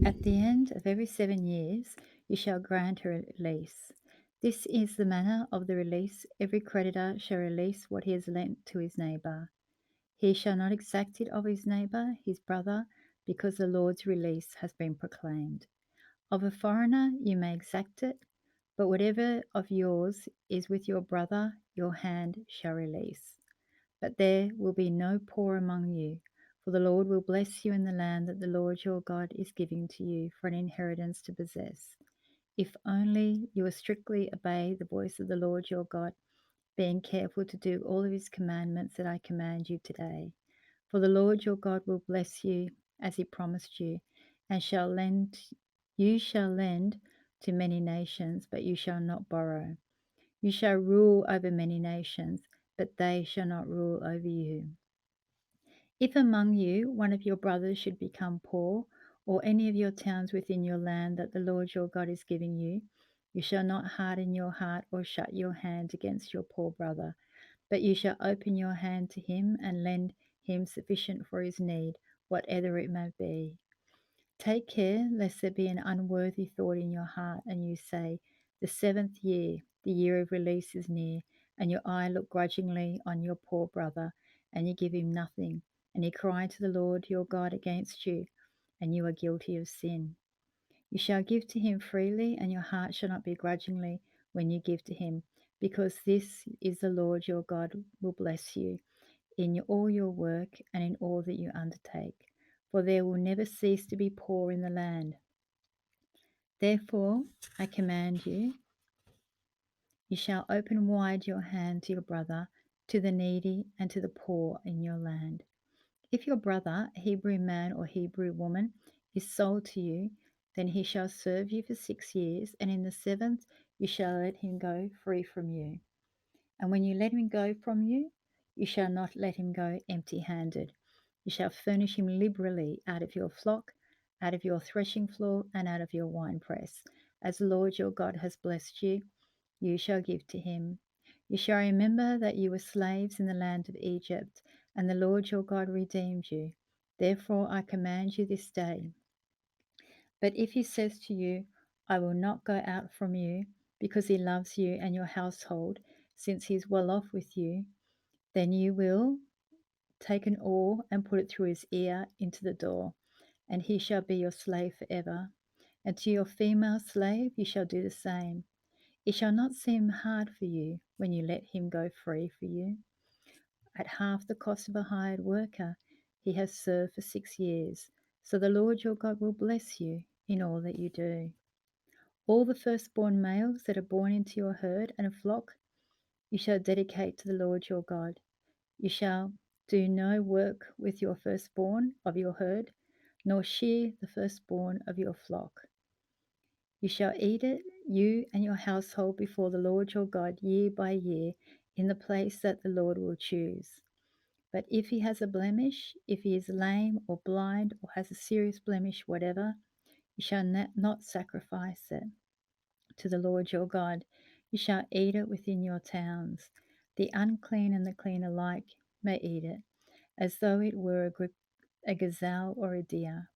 At the end of every 7 years, you shall grant a release. This is the manner of the release. Every creditor shall release what he has lent to his neighbour. He shall not exact it of his neighbour, his brother, because the Lord's release has been proclaimed. Of a foreigner you may exact it, but whatever of yours is with your brother, your hand shall release. But there will be no poor among you, for the Lord will bless you in the land that the Lord your God is giving to you for an inheritance to possess. If only you will strictly obey the voice of the Lord your God, being careful to do all of his commandments that I command you today. For the Lord your God will bless you as he promised you, and you shall lend to many nations, but you shall not borrow. You shall rule over many nations, but they shall not rule over you. If among you one of your brothers should become poor, or any of your towns within your land that the Lord your God is giving you, you shall not harden your heart or shut your hand against your poor brother, but you shall open your hand to him and lend him sufficient for his need, whatever it may be. Take care lest there be an unworthy thought in your heart, and you say, the 7th year, the year of release is near, and your eye look grudgingly on your poor brother, and you give him nothing, and he cry to the Lord your God against you, and you are guilty of sin. You shall give to him freely, and your heart shall not be grudgingly when you give to him, because this is the Lord your God will bless you in all your work and in all that you undertake, for there will never cease to be poor in the land. Therefore, I command you, you shall open wide your hand to your brother, to the needy, and to the poor in your land. If your brother, a Hebrew man or Hebrew woman, is sold to you, then he shall serve you for 6 years, and in the 7th you shall let him go free from you. And when you let him go from you, you shall not let him go empty handed. You shall furnish him liberally out of your flock, out of your threshing floor, and out of your winepress. As the Lord your God has blessed you, you shall give to him. You shall remember that you were slaves in the land of Egypt, and the Lord your God redeemed you. Therefore I command you this day. But if he says to you, I will not go out from you, because he loves you and your household, since he is well off with you, then you will take an oar and put it through his ear into the door, and he shall be your slave forever. And to your female slave you shall do the same. It shall not seem hard for you when you let him go free for you. At half the cost of a hired worker, he has served for 6 years. So the Lord your God will bless you in all that you do. All the firstborn males that are born into your herd and flock, you shall dedicate to the Lord your God. You shall do no work with your firstborn of your herd, nor shear the firstborn of your flock. You shall eat it, you and your household, before the Lord your God, year by year, in the place that the Lord will choose. But if he has a blemish, if he is lame or blind or has a serious blemish, whatever, you shall not sacrifice it to the Lord your God. You shall eat it within your towns. The unclean and the clean alike may eat it, as though it were a gazelle or a deer.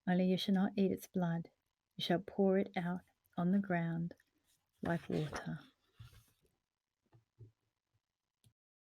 Only you shall not eat its blood. You shall pour it out on the ground like water.